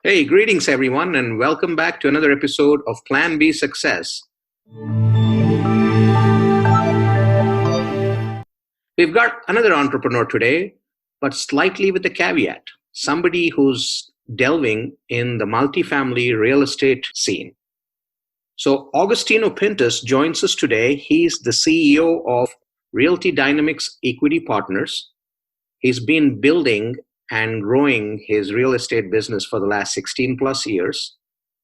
Hey, greetings everyone, and welcome back to another episode of Plan B Success. We've got another entrepreneur today, but slightly with a caveat. Somebody who's delving in the multifamily real estate scene. So, Agostino Pintus joins us today. He's the CEO of Realty Dynamics Equity Partners. He's been building and growing his real estate business for the last 16 plus years.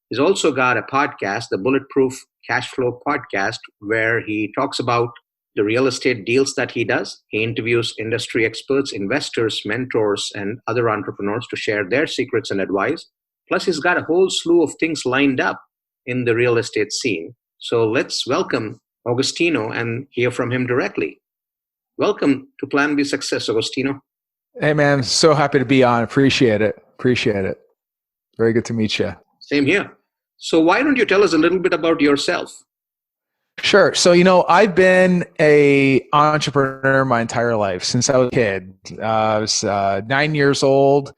He's also got a podcast, the Bulletproof Cashflow podcast, where he talks about the real estate deals that he does. He interviews industry experts, investors, mentors, and other entrepreneurs to share their secrets and advice. Plus, he's got a whole slew of things lined up in the real estate scene. So let's welcome Agostino and hear from him directly. Welcome to Plan B Success, Agostino. Hey, man. So happy to be on. Appreciate it. Very good to meet you. Same here. So why don't you tell us a little bit about yourself? Sure. So, I've been an entrepreneur my entire life since I was a kid. I was 9 years old,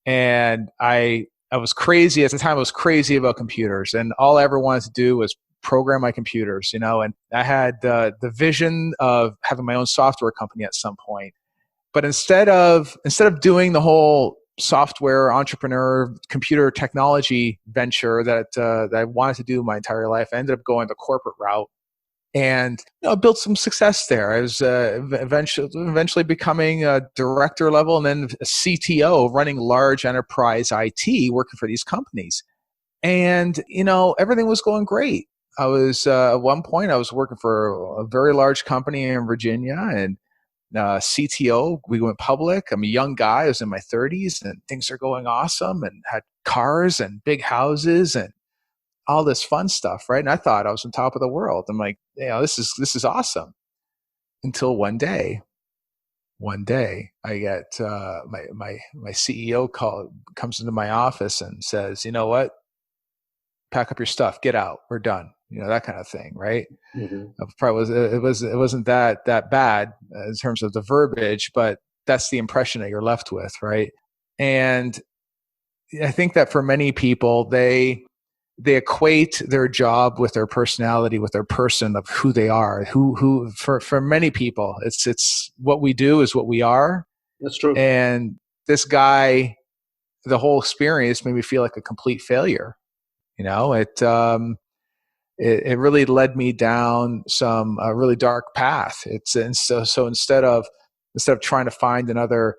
and I was crazy. At the time, I was crazy about computers, and all I ever wanted to do was program my computers, and I had the vision of having my own software company at some point. But instead of doing the whole software entrepreneur computer technology venture that I wanted to do my entire life, I ended up going the corporate route, and built some success there. I was eventually becoming a director level, and then a CTO, running large enterprise IT, working for these companies. And everything was going great. I was at one point I was working for a very large company in Virginia, and CTO, we went public. I'm a young guy. I was in my 30s, and things are going awesome, and had cars and big houses and all this fun stuff, right? And I thought I was on top of the world. I'm like, this is awesome. Until one day, I get my CEO comes into my office and says, "You know what? Pack up your stuff. Get out. We're done." That kind of thing, right? Mm-hmm. It wasn't that bad in terms of the verbiage, but that's the impression that you're left with, right? And I think that for many people, they equate their job with their personality, with their person of who they are. Who for many people, it's what we do is what we are. That's true. And this guy, the whole experience made me feel like a complete failure. It really led me down some really dark path. So instead of trying to find another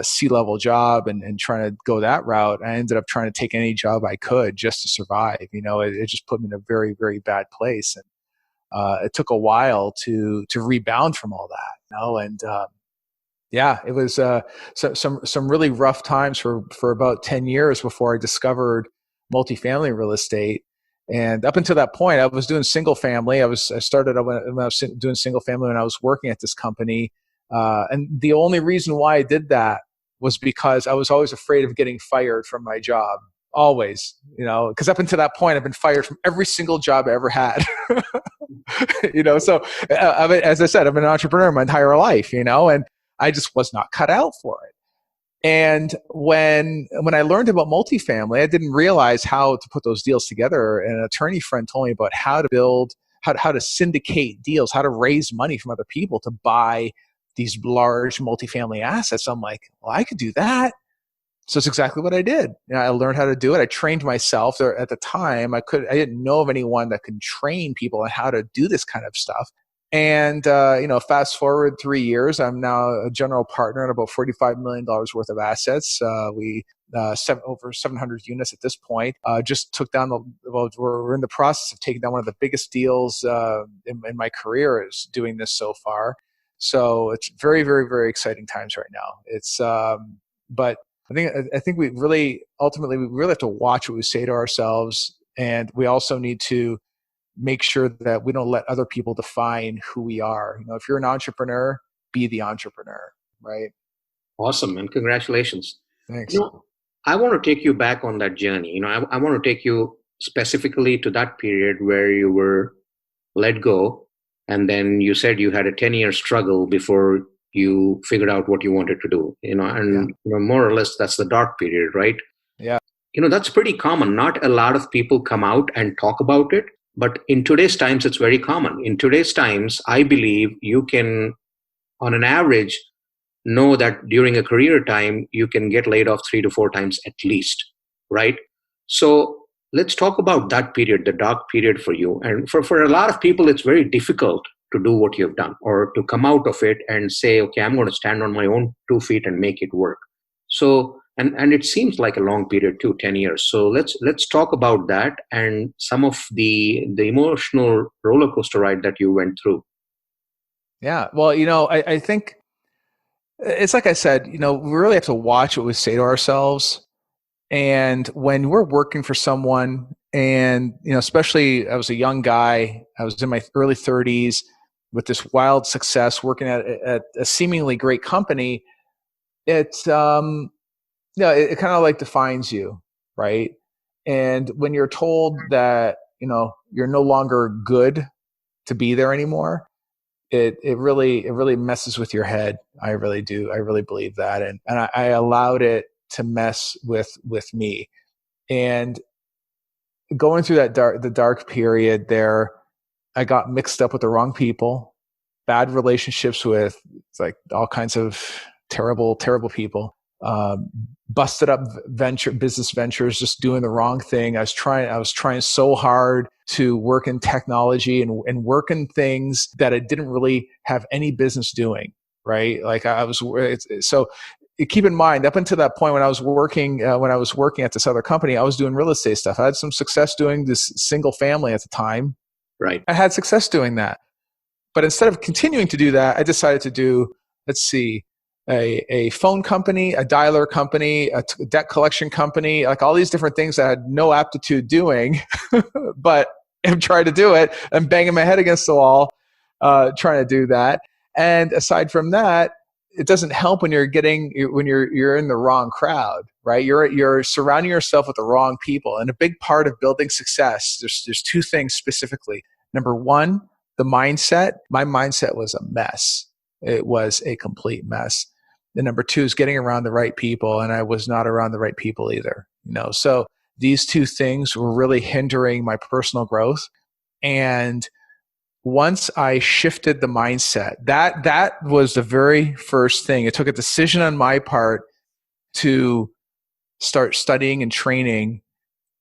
C-level job and trying to go that route, I ended up trying to take any job I could just to survive. It just put me in a very, very bad place, and it took a while to rebound from all that. It was some really rough times for about 10 years before I discovered multifamily real estate. And up until that point, I was doing single family. I started when I was doing single family when I was working at this company. And the only reason why I did that was because I was always afraid of getting fired from my job. Always, because up until that point, I've been fired from every single job I ever had. So as I said, I've been an entrepreneur my entire life, and I just was not cut out for it. And when I learned about multifamily, I didn't realize how to put those deals together. And an attorney friend told me about how to build, how to syndicate deals, how to raise money from other people to buy these large multifamily assets. I'm like, well, I could do that. So it's exactly what I did. I learned how to do it. I trained myself. At the time, I didn't know of anyone that could train people on how to do this kind of stuff. And, fast forward 3 years, I'm now a general partner in about $45 million worth of assets. We over 700 units at this point. Just took down we're in the process of taking down one of the biggest deals in my career is doing this so far. So it's very, very, very exciting times right now. It's, but I think we really have to watch what we say to ourselves. And we also need to make sure that we don't let other people define who we are. If you're an entrepreneur, be the entrepreneur, right? Awesome, and congratulations. Thanks. I want to take you back on that journey. I want to take you specifically to that period where you were let go, and then you said you had a 10-year struggle before you figured out what you wanted to do. More or less that's the dark period, right? Yeah. that's pretty common. Not a lot of people come out and talk about it, but in today's times, it's very common. In today's times, I believe you can, on an average, know that during a career time, you can get laid off 3 to 4 times at least, right? So let's talk about that period, the dark period for you. And for a lot of people, it's very difficult to do what you've done or to come out of it and say, okay, I'm going to stand on my own 2 feet and make it work. So, and it seems like a long period too, 10 years. So let's talk about that and some of the emotional roller coaster ride that you went through. Yeah. Well, I think it's like I said, we really have to watch what we say to ourselves. And when we're working for someone, and especially I was a young guy, I was in my early 30s with this wild success, working at a seemingly great company. It it kind of like defines you, right? And when you're told that you're no longer good to be there anymore, it really messes with your head. I really do. I really believe that, and I allowed it to mess with me. And going through the dark period there, I got mixed up with the wrong people, bad relationships with like all kinds of terrible people, busted up business ventures, just doing the wrong thing. I was trying so hard to work in technology and work in things that I didn't really have any business doing, right? Like so keep in mind, up until that point when I was working at this other company, I was doing real estate stuff. I had some success doing this single family at the time. Right. I had success doing that. But instead of continuing to do that, I decided to do, a phone company, a dialer company, a debt collection company, like all these different things that I had no aptitude doing, but I'm trying to do it. I'm banging my head against the wall, trying to do that. And aside from that, it doesn't help when you're in the wrong crowd, right? You're surrounding yourself with the wrong people. And a big part of building success, there's two things specifically. Number one, the mindset. My mindset was a mess. It was a complete mess. And number two is getting around the right people. And I was not around the right people either. So these two things were really hindering my personal growth. And once I shifted the mindset, that was the very first thing. It took a decision on my part to start studying and training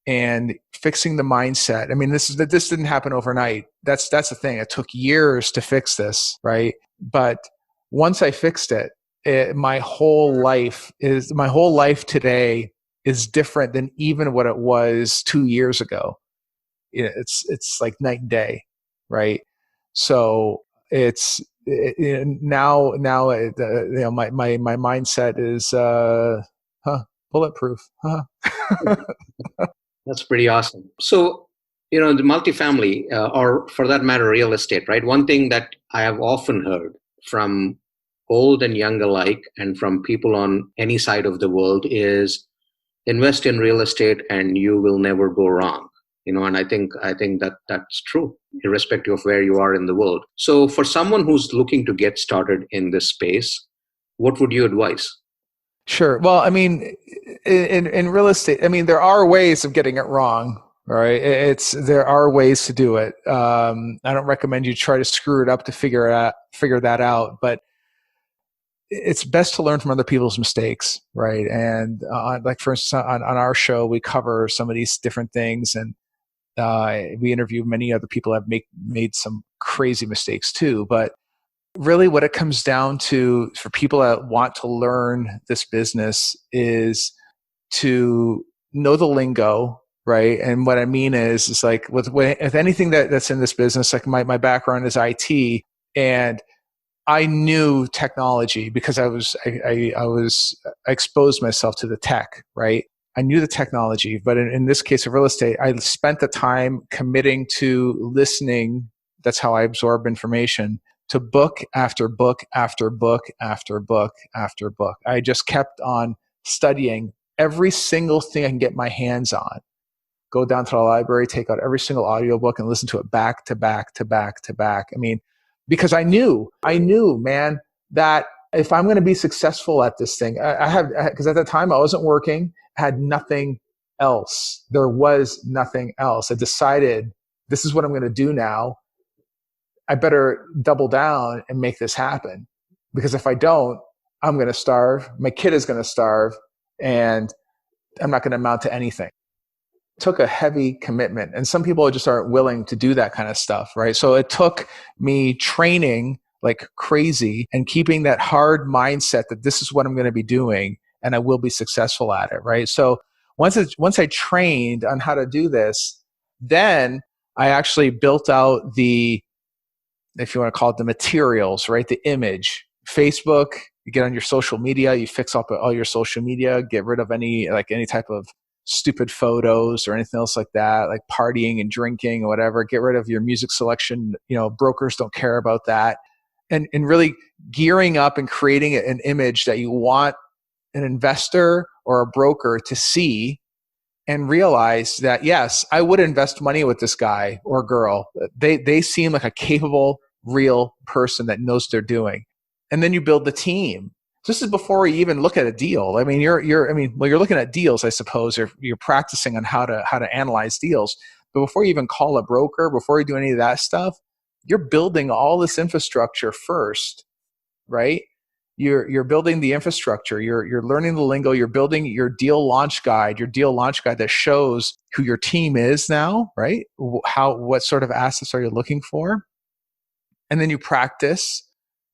and fixing the mindset. I mean, this didn't happen overnight. That's the thing. It took years to fix this, right? But once I fixed it, my whole life today is different than even what it was 2 years ago. It's like night and day, right? So now my mindset is bulletproof. That's pretty awesome. So, the multifamily, or for that matter, real estate, right? One thing that I have often heard from old and young alike, and from people on any side of the world, is invest in real estate and you will never go wrong. And I think that that's true, irrespective of where you are in the world. So, for someone who's looking to get started in this space, what would you advise? Sure. Well, I mean, in real estate, I mean, there are ways of getting it wrong, right? There are ways to do it. I don't recommend you try to screw it up to figure that out, but it's best to learn from other people's mistakes, right? And like for instance, on our show, we cover some of these different things, and we interview many other people that have made some crazy mistakes too. But really what it comes down to for people that want to learn this business is to know the lingo, right? And what I mean is like with anything that's in this business, like my background is IT, and I knew technology because I exposed myself to the tech, right? I knew the technology, but in this case of real estate, I spent the time committing to listening. That's how I absorb information, to book after book after book after book after book. I just kept on studying every single thing I can get my hands on. Go down to the library, take out every single audiobook and listen to it back to back to back to back. I mean, because I knew, man, that if I'm going to be successful at this thing, because at the time I wasn't working, had nothing else. There was nothing else. I decided this is what I'm going to do now. I better double down and make this happen, because if I don't, I'm going to starve. My kid is going to starve, and I'm not going to amount to anything. It took a heavy commitment, and some people just aren't willing to do that kind of stuff, right? So it took me training like crazy and keeping that hard mindset that this is what I'm going to be doing and I will be successful at it, right? So once I trained on how to do this, then I actually built out the, if you want to call it, the materials, right? The image. Facebook, you get on your social media, you fix up all your social media, get rid of any type of stupid photos or anything else like that, like partying and drinking or whatever. Get rid of your music selection. Brokers don't care about that. And really gearing up and creating an image that you want an investor or a broker to see and realize that, yes, I would invest money with this guy or girl. They seem like a capable, real person that knows what they're doing. And then you build the team. This is before you even look at a deal. I mean, you're looking at deals, I suppose, or you're practicing on how to analyze deals. But before you even call a broker, before you do any of that stuff, you're building all this infrastructure first, right? You're building the infrastructure. You're learning the lingo. You're building your deal launch guide that shows who your team is now, right? What sort of assets are you looking for? And then you practice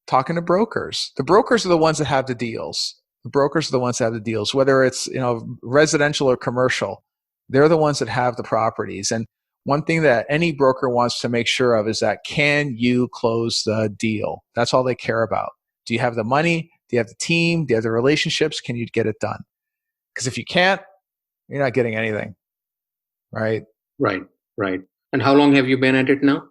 talking to brokers. The brokers are the ones that have the deals. Whether it's residential or commercial. They're the ones that have the properties. And one thing that any broker wants to make sure of is that, can you close the deal? That's all they care about. Do you have the money? Do you have the team? Do you have the relationships? Can you get it done? Because if you can't, you're not getting anything, right? Right. And how long have you been at it now?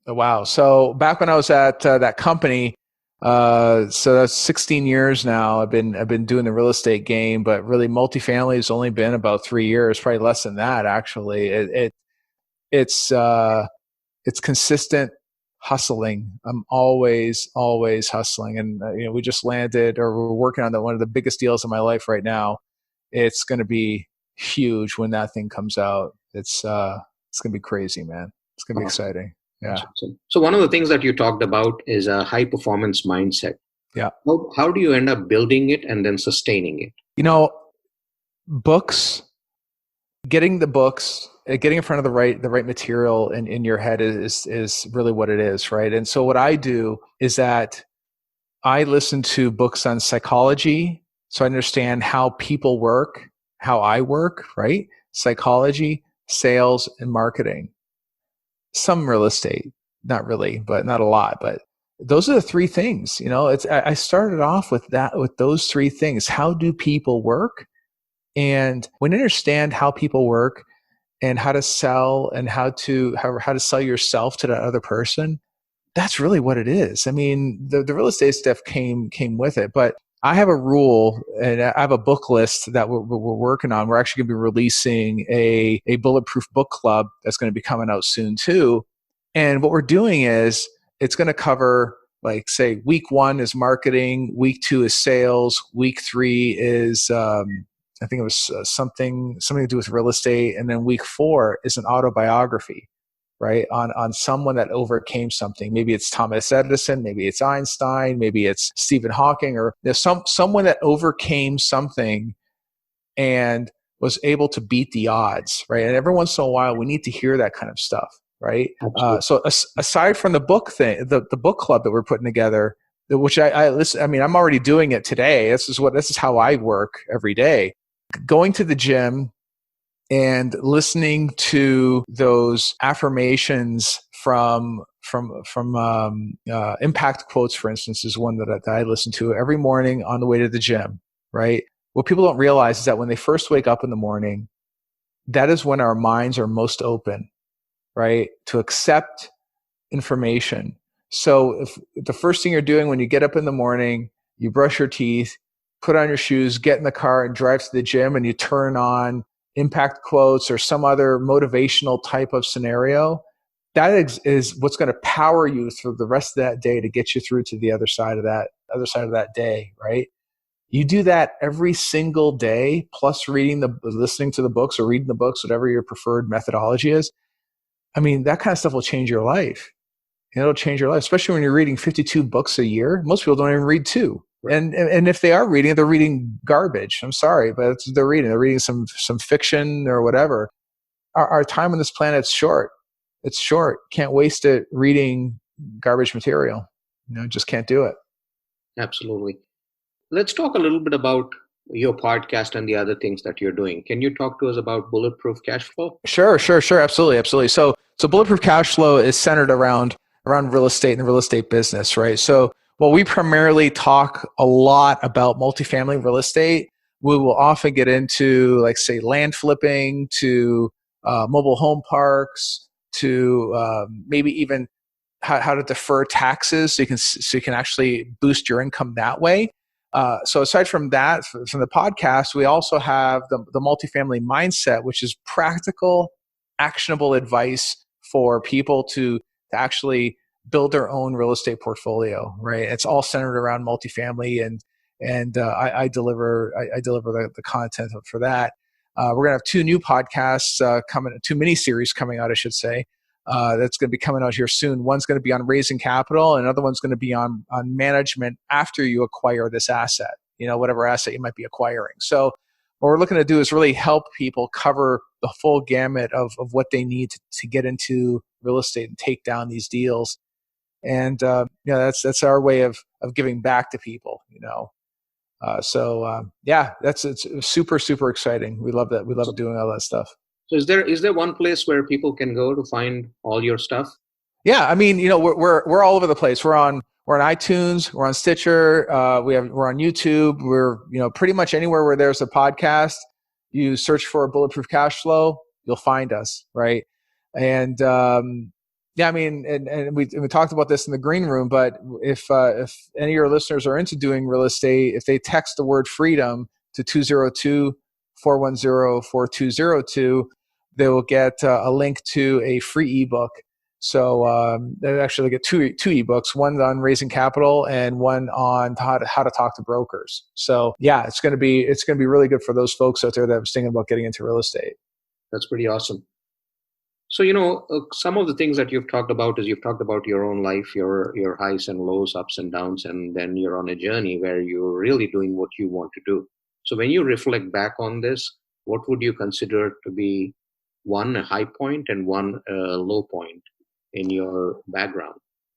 Oh, wow. So back when I was at that company, so that's 16 years now. I've been doing the real estate game, but really multifamily has only been about 3 years, probably less than that actually. It's consistent hustling. I'm always hustling, and we just landed, or we're working on one of the biggest deals in my life right now. It's going to be huge when that thing comes out. It's going to be crazy, man. It's going to be exciting. Yeah. So one of the things that you talked about is a high performance mindset. Yeah. How do you end up building it and then sustaining it? Books, getting the books, getting in front of the right material in your head is really what it is, right? And so what I do is that I listen to books on psychology, so I understand how people work, how I work, right? Psychology, sales, and marketing. Some real estate, not really, but not a lot. But those are the three things. I started off with those three things. How do people work? And when you understand how people work and how to sell and how to sell yourself to that other person, that's really what it is. I mean, the real estate stuff came with it, but I have a rule, and I have a book list that we're working on. We're actually going to be releasing a Bulletproof book club that's going to be coming out soon too. And what we're doing is it's going to cover, like, say, week 1 is marketing, week 2 is sales, week 3 is I think it was something to do with real estate, and then week 4 is an autobiography, right? On someone that overcame something. Maybe it's Thomas Edison, maybe it's Einstein, maybe it's Stephen Hawking, or there's someone that overcame something and was able to beat the odds, right? And every once in a while, we need to hear that kind of stuff, right? So aside from the book thing, the book club that we're putting together, which I listen, I mean, I'm already doing it today. This is how I work every day. Going to the gym and listening to those affirmations from impact quotes, for instance, is one that I listen to every morning on the way to the gym, right? What people don't realize is that when they first wake up in the morning, that is when our minds are most open, right? To accept information. So if the first thing you're doing when you get up in the morning, you brush your teeth, put on your shoes, get in the car and drive to the gym, and you turn on impact quotes or some other motivational type of scenario, that is what's going to power you through the rest of that day to get you through to the other side of that day, right? You do that every single day, plus listening to the books or reading the books, whatever your preferred methodology is. I mean, that kind of stuff will change your life. It'll change your life, especially when you're reading 52 books a year. Most people don't even read two. Right. And if they are reading it, they're reading garbage. I'm sorry, but it's what they're reading. They're reading some fiction or whatever. Our time on this planet's short. It's short. Can't waste it reading garbage material. Just can't do it. Absolutely. Let's talk a little bit about your podcast and the other things that you're doing. Can you talk to us about Bulletproof Cashflow? Sure. Absolutely. So Bulletproof Cashflow is centered around real estate and the real estate business, right? So while we primarily talk a lot about multifamily real estate, we will often get into, like, say, land flipping, to mobile home parks, to maybe even how to defer taxes so you can actually boost your income that way. So aside from that, from the podcast, we also have the multifamily mindset, which is practical, actionable advice for people to actually build their own real estate portfolio. Right? It's all centered around multifamily, and I deliver the content for that. We're gonna have two new podcasts coming, two mini series coming out, I should say. That's going to be coming out here soon. One's going to be on raising capital, and another one's going to be on management after you acquire this asset, whatever asset you might be acquiring. So what we're looking to do is really help people cover the full gamut of what they need to get into real estate and take down these deals. And that's our way of giving back to people. It's super, super exciting. We love that. We love doing all that stuff. So is there one place where people can go to find all your stuff? Yeah, I mean, we're all over the place. We're on iTunes, we're on Stitcher, we're on YouTube. We're pretty much anywhere where there's a podcast. You search for Bulletproof Cashflow, you'll find us, right? And I mean, and we talked about this in the green room. But if any of your listeners are into doing real estate, if they text the word freedom to 202-410-4202, they will get a link to a free ebook. So they actually get two ebooks, one on raising capital and one on how to talk to brokers. So yeah, it's going to be really good for those folks out there that are thinking about getting into real estate. That's pretty awesome. So some of the things that you've talked about is you've talked about your own life, your highs and lows, ups and downs, and then you're on a journey where you're really doing what you want to do. So when you reflect back on this, what would you consider to be one, a high point, and one, a low point in your background?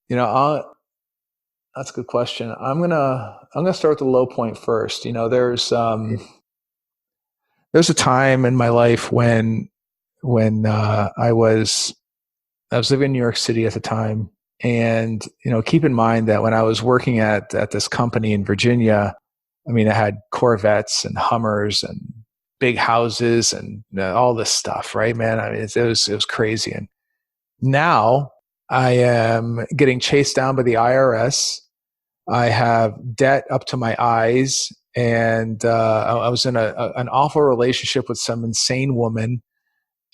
That's a good question. I'm gonna start with the low point first. There's a time in my life when I was living in New York City at the time, and keep in mind that when I was working at this company in Virginia, I mean, I had Corvettes and Hummers and big houses and all this stuff, right, man? I mean, it was crazy. And now I am getting chased down by the IRS. I have debt up to my eyes, and I was in an awful relationship with some insane woman,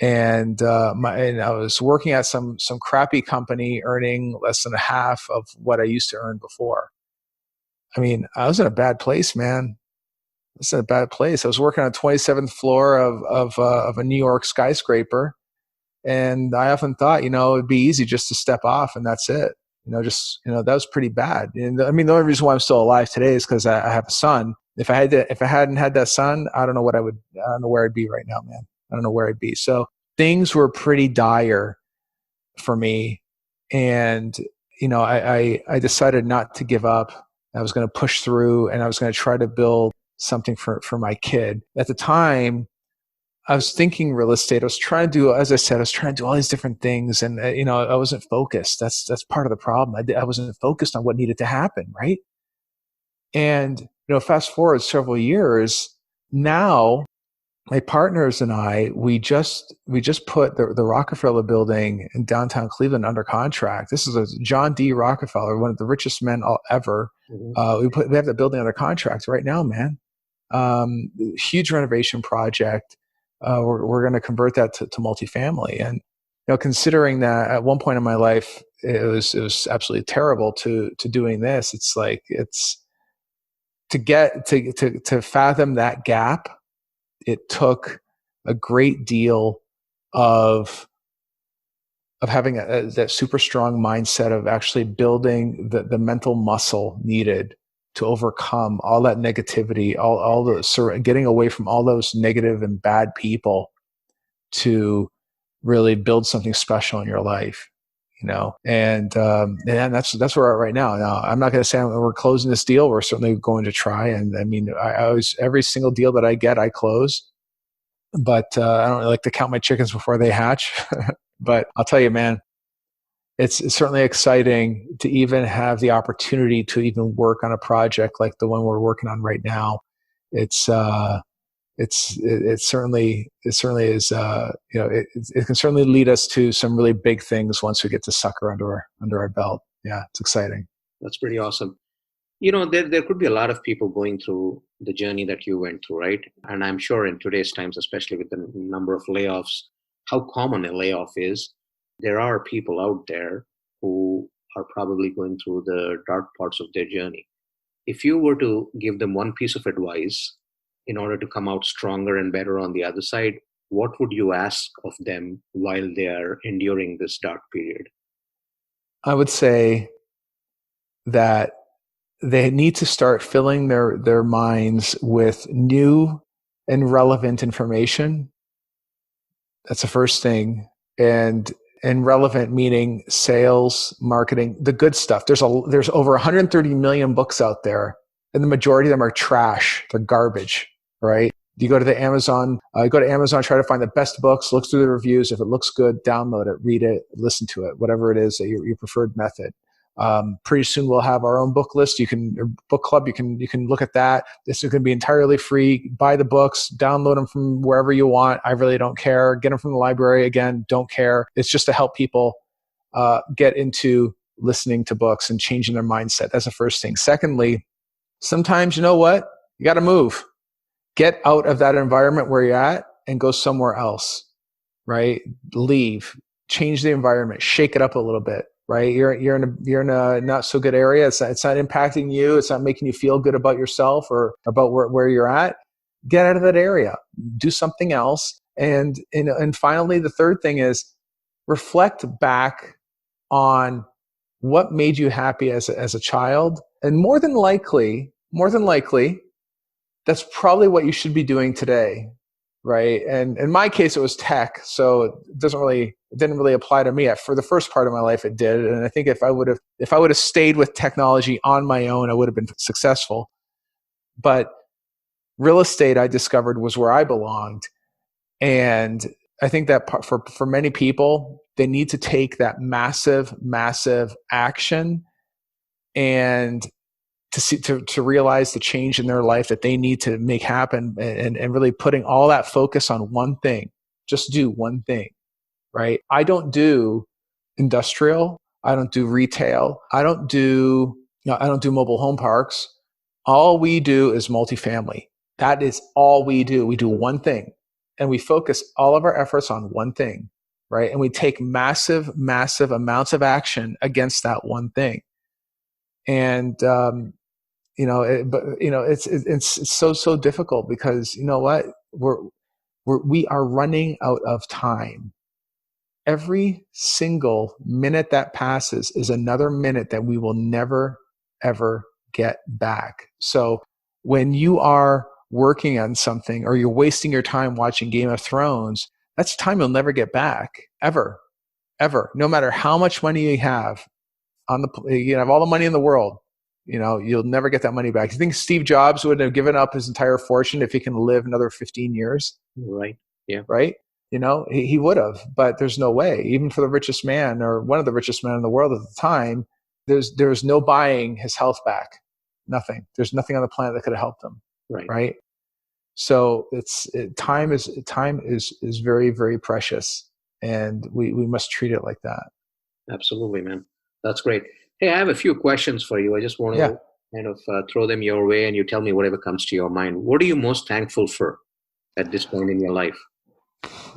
and I was working at some crappy company, earning less than half of what I used to earn before. I mean, I was in a bad place, man. It's a bad place. I was working on the 27th floor of a New York skyscraper, and I often thought, it'd be easy just to step off and that's it. That was pretty bad. And I mean, the only reason why I'm still alive today is because I have a son. If I hadn't had that son, I don't know where I'd be right now, man. I don't know where I'd be. So things were pretty dire for me, and I decided not to give up. I was going to push through, and I was going to try to build something for my kid. At the time, I was thinking real estate. I was trying to do, as I said, all these different things, and I wasn't focused. That's part of the problem. I wasn't focused on what needed to happen, right? And fast forward several years, now my partners and I, we just put the Rockefeller building in downtown Cleveland under contract. This is a John D. Rockefeller, one of the richest men ever. Mm-hmm. We have the building under contract right now, man. Huge renovation project. We're going to convert that to multifamily. And considering that at one point in my life it was absolutely terrible to doing this, it's like to fathom that gap, it took a great deal of having that super strong mindset of actually building the mental muscle needed to overcome all that negativity, all the getting away from all those negative and bad people to really build something special in your life, and that's where we're at right now. Now, I'm not going to say we're closing this deal. We're certainly going to try. And I mean, I always, every single deal that I get, I close, but I don't really like to count my chickens before they hatch. But I'll tell you, man, it's certainly exciting to even have the opportunity to even work on a project like the one we're working on right now. It certainly is, it can certainly lead us to some really big things once we get the sucker under our belt. Yeah, it's exciting. That's pretty awesome. There could be a lot of people going through the journey that you went through, right? And I'm sure in today's times, especially with the number of layoffs, how common a layoff is, there are people out there who are probably going through the dark parts of their journey. If you were to give them one piece of advice in order to come out stronger and better on the other side, what would you ask of them while they are enduring this dark period? I would say that they need to start filling their minds with new and relevant information. That's the first thing. And relevant meaning sales, marketing, the good stuff. There's over 130 million books out there, and the majority of them are trash. They're garbage, right? You go to Amazon, try to find the best books, look through the reviews. If it looks good, download it, read it, listen to it, whatever it is that your preferred method. Pretty soon we'll have our own book list. Book club. You can look at that. This is going to be entirely free. Buy the books, download them from wherever you want. I really don't care. Get them from the library. Again, don't care. It's just to help people get into listening to books and changing their mindset. That's the first thing. Secondly, sometimes, you know what? You got to move. Get out of that environment where you're at and go somewhere else, right? Leave, change the environment, shake it up a little bit. Right, you're in a not so good area. It's not impacting you. It's not making you feel good about yourself or about where you're at. Get out of that area. Do something else. And finally, the third thing is reflect back on what made you happy as a child. And more than likely, that's probably what you should be doing today. Right. And in my case, it was tech. So it didn't really apply to me. For the first part of my life, it did. And I think if I would have stayed with technology on my own, I would have been successful. But real estate, I discovered, was where I belonged. And I think that for many people, they need to take that massive, massive action and to realize the change in their life that they need to make happen, and really putting all that focus on one thing. Just do one thing, right? I don't do industrial. I don't do retail. I don't do mobile home parks. All we do is multifamily. That is all we do. We do one thing, and we focus all of our efforts on one thing, right? And we take massive, massive amounts of action against that one thing. And it's so difficult because you know what, we are running out of time. Every single minute that passes is another minute that we will never ever get back. So when you are working on something or you're wasting your time watching Game of Thrones, that's time you'll never get back, ever. No matter how much money you have you have all the money in the world, you'll never get that money back. You think Steve Jobs would have given up his entire fortune if he can live another 15 years? Right. Yeah. Right. He would have, but there's no way. Even for the richest man or one of the richest men in the world at the time, there's no buying his health back. Nothing. There's nothing on the planet that could have helped him. Right. So time is very, very precious, and we must treat it like that. Absolutely, man. That's great. Hey, I have a few questions for you. I just want to kind of throw them your way, and you tell me whatever comes to your mind. What are you most thankful for at this point in your life?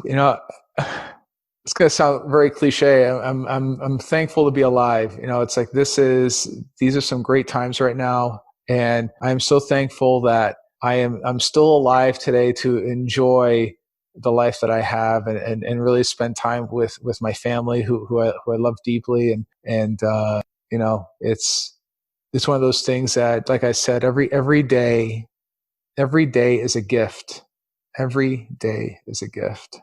It's going to sound very cliche. I'm thankful to be alive. It's like these are some great times right now. And I'm so thankful that I'm still alive today to enjoy the life that I have and really spend time with my family who I love deeply. And it's one of those things that, like I said, every day is a gift. Every day is a gift.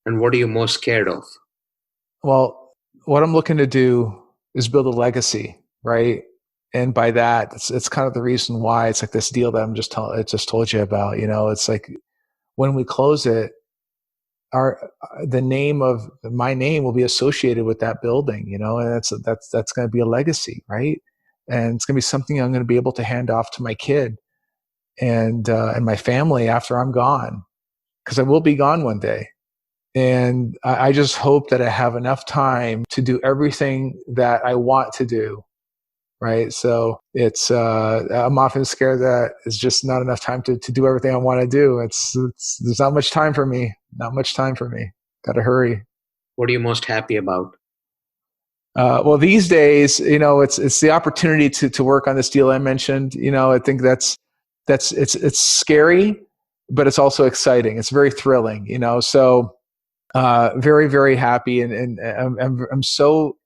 And what are you most scared of? Well, what I'm looking to do is build a legacy, right? And by that, it's kind of the reason why it's like this deal that I just told you about. It's like when we close it, the name of my name will be associated with that building, and that's going to be a legacy, right? And it's going to be something I'm going to be able to hand off to my kid and my family after I'm gone, because I will be gone one day. And I just hope that I have enough time to do everything that I want to do. Right. So I'm often scared that it's just not enough time to do everything I want to do. There's not much time for me. Not much time for me. Got to hurry. What are you most happy about? Well, these days, it's the opportunity to work on this deal I mentioned. I think it's scary, but it's also exciting. It's very thrilling. So very, very happy, and I'm so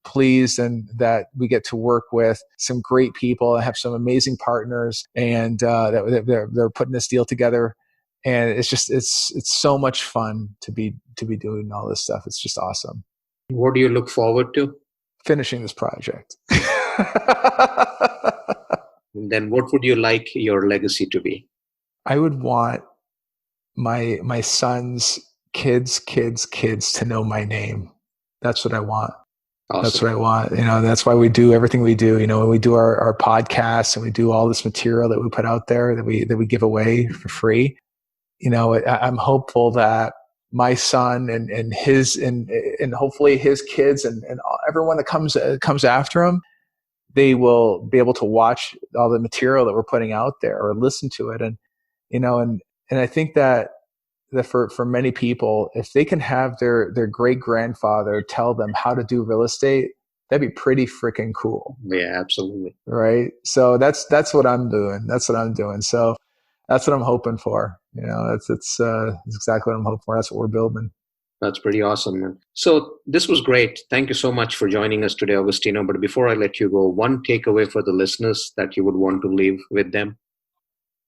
pleased and that we get to work with some great people. I have some amazing partners, and that they're putting this deal together. And it's so much fun to be doing all this stuff. It's just awesome. What do you look forward to? Finishing this project. And then what would you like your legacy to be? I would want my son's kids to know my name. That's what I want. Awesome. That's what I want. That's why we do everything we do. When we do our podcasts and we do all this material that we put out there that we give away for free. I'm hopeful that my son and his and hopefully his kids and everyone that comes after him, they will be able to watch all the material that we're putting out there or listen to it. And I think that for many people, if they can have their great grandfather tell them how to do real estate, that'd be pretty freaking cool. Yeah, absolutely. Right. So that's what I'm doing. So that's what I'm hoping for. That's exactly what I'm hoping for. That's what we're building. That's pretty awesome, man. So this was great. Thank you so much for joining us today, Agostino. But before I let you go, one takeaway for the listeners that you would want to leave with them?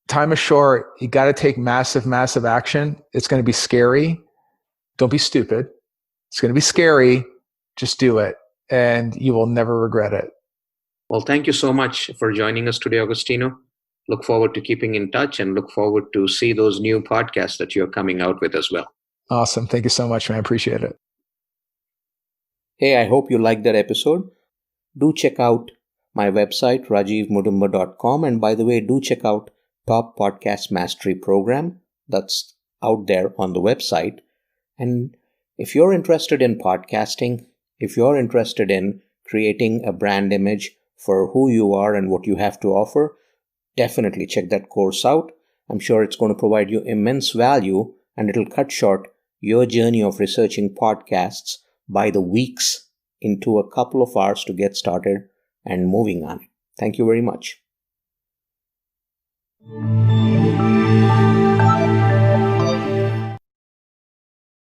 Time is short. You got to take massive, massive action. It's going to be scary. Don't be stupid. It's going to be scary. Just do it, and you will never regret it. Well, thank you so much for joining us today, Agostino. Look forward to keeping in touch and look forward to see those new podcasts that you're coming out with as well. Awesome. Thank you so much, man. I appreciate it. Hey, I hope you liked that episode. Do check out my website, rajivmudumba.com. And by the way, do check out Top Podcast Mastery Program. That's out there on the website. And if you're interested in podcasting, if you're interested in creating a brand image for who you are and what you have to offer, definitely check that course out. I'm sure it's going to provide you immense value, and it'll cut short your journey of researching podcasts by the weeks into a couple of hours to get started and moving on. Thank you very much.